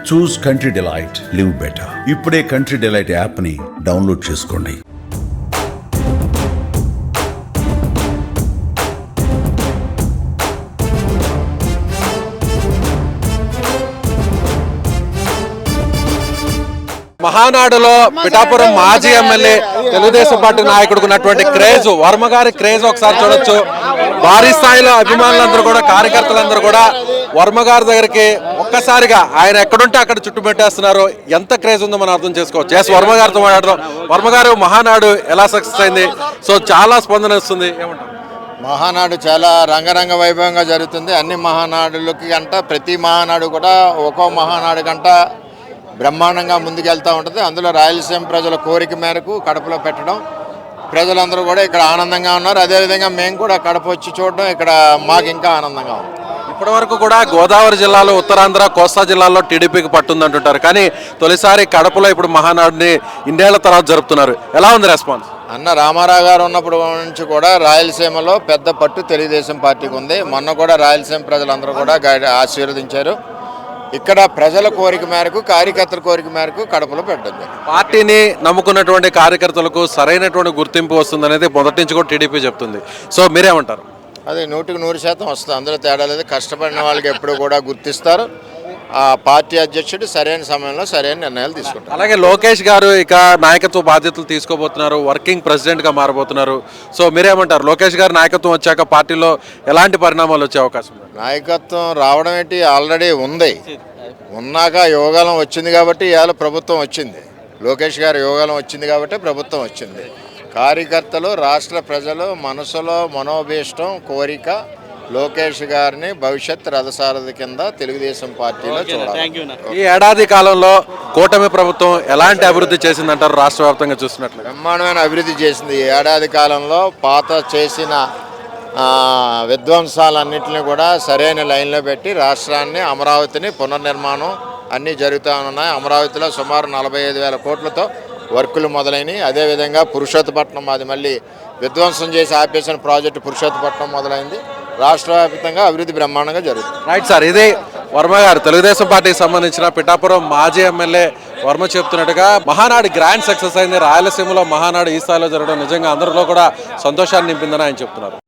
చూస్ country delight, live better. ఇప్పుడే country delight app ని download చేసుకోండి. మహానాడులో పిఠాపురం మాజీ ఎమ్మెల్యే తెలుగుదేశం పార్టీ నాయకుడికి ఉన్నటువంటి క్రేజ్, వర్మ గారి క్రేజ్ ఒకసారి చూడొచ్చు. భారీ స్థాయిలో అభిమానులందరూ కూడా, కార్యకర్తలందరూ కూడా వర్మ గారి దగ్గరికి ఒక్కసారిగా ఆయన ఎక్కడుంటే అక్కడ చుట్టుపెట్టేస్తున్నారు. ఎంత క్రేజ్ ఉందో మనం అర్థం చేసుకోవచ్చు. ఎస్, వర్మ గారితో మాట్లాడదాం. వర్మ గారు, మహానాడు ఎలా సక్సెస్ అయింది? సో చాలా స్పందన వస్తుంది, ఏమంటారు? మహానాడు చాలా రంగరంగ వైభవంగా జరుగుతుంది. అన్ని మహానాడులకి గంట ప్రతి మహానాడు కూడా ఒక్కో మహానాడు గంట బ్రహ్మాండంగా ముందుకెళ్తూ ఉంటుంది. అందులో రాయలసీమ ప్రజల కోరిక మేరకు కడపలో పెట్టడం, ప్రజలందరూ కూడా ఇక్కడ ఆనందంగా ఉన్నారు. అదేవిధంగా మేము కూడా కడప వచ్చి చూడడం ఇక్కడ మాకు ఇంకా ఆనందంగా ఉంది. ఇప్పటి వరకు కూడా గోదావరి జిల్లాలో, ఉత్తరాంధ్ర, కోస్తా జిల్లాలో టీడీపీకి పట్టుందంటుంటారు. కానీ తొలిసారి కడపలో ఇప్పుడు మహానాడుని ఇన్నేళ్ల తర్వాత జరుపుతున్నారు. ఎలా ఉంది రెస్పాన్స్? అన్న రామారావు గారు ఉన్నప్పుడు నుంచి కూడా రాయలసీమలో పెద్ద పట్టు తెలుగుదేశం పార్టీకి ఉంది. మొన్న కూడా రాయలసీమ ప్రజలందరూ కూడా ఆశీర్వదించారు. ఇక్కడ ప్రజల కోరిక మేరకు, కార్యకర్తల కోరిక మేరకు కడపలో పెట్టండి. పార్టీని నమ్ముకున్నటువంటి కార్యకర్తలకు సరైనటువంటి గుర్తింపు వస్తుందనేది మొదటి నుంచి కూడా టీడీపీ చెప్తుంది. సో మీరేమంటారు? అది 100% వస్తుంది, అందులో తేడా లేదు. కష్టపడిన వాళ్ళకి ఎప్పుడు కూడా గుర్తిస్తారు. ఆ పార్టీ అధ్యక్షుడు సరైన సమయంలో సరైన నిర్ణయాలు తీసుకుంటారు. అలాగే లోకేష్ గారు ఇక నాయకత్వ బాధ్యతలు తీసుకోబోతున్నారు, వర్కింగ్ ప్రెసిడెంట్గా మారబోతున్నారు. సో మీరేమంటారు? లోకేష్ గారు నాయకత్వం వచ్చాక పార్టీలో ఎలాంటి పరిణామాలు వచ్చే అవకాశం ఉంది? నాయకత్వం రావడం ఏంటి, ఆల్రెడీ ఉంది. ఉన్నాక యోగాలం వచ్చింది కాబట్టి ఇవాళ ప్రభుత్వం వచ్చింది. లోకేష్ గారు యోగాలం వచ్చింది కాబట్టి ప్రభుత్వం వచ్చింది. కార్యకర్తలు, రాష్ట్ర ప్రజలు మనసులో మనోభీష్టం, కోరిక లోకేష్ గారిని భవిష్యత్ రథసారథి కింద తెలుగుదేశం పార్టీలో చూడాలి. ఈ ఏడాది కాలంలో కూటమి ప్రభుత్వం ఎలాంటి అభివృద్ధి చేసిందంటారు? రాష్ట్ర వ్యాప్తంగా చూసినట్లు బ్రహ్మాండమైన అభివృద్ధి చేసింది. ఈ ఏడాది కాలంలో పాత చేసిన విధ్వంసాలన్నింటినీ కూడా సరైన లైన్లో పెట్టి రాష్ట్రాన్ని, అమరావతిని పునర్నిర్మాణం అన్నీ జరుగుతూ ఉన్నాయి. అమరావతిలో సుమారు 45,000 కోట్లతో వర్కులు మొదలైనవి. అదేవిధంగా పురుషోత్తపట్నం, అది మళ్ళీ విధ్వంసం చేసి ఆపేసిన ప్రాజెక్టు పురుషోత్తపట్నం మొదలైంది. రాష్ట్ర వ్యాప్తంగా అభివృద్ధి బ్రహ్మాండంగా జరుగుతుంది. రైట్ సార్, ఇది వర్మ గారు, తెలుగుదేశం పార్టీకి సంబంధించిన పిఠాపురం మాజీ ఎమ్మెల్యే వర్మ చెప్తున్నట్టుగా మహానాడు గ్రాండ్ సక్సెస్ అయింది. రాయలసీమలో మహానాడు ఈ స్థాయిలో జరగడం నిజంగా అందరిలో కూడా సంతోషాన్ని నింపిందని ఆయన చెప్తున్నారు.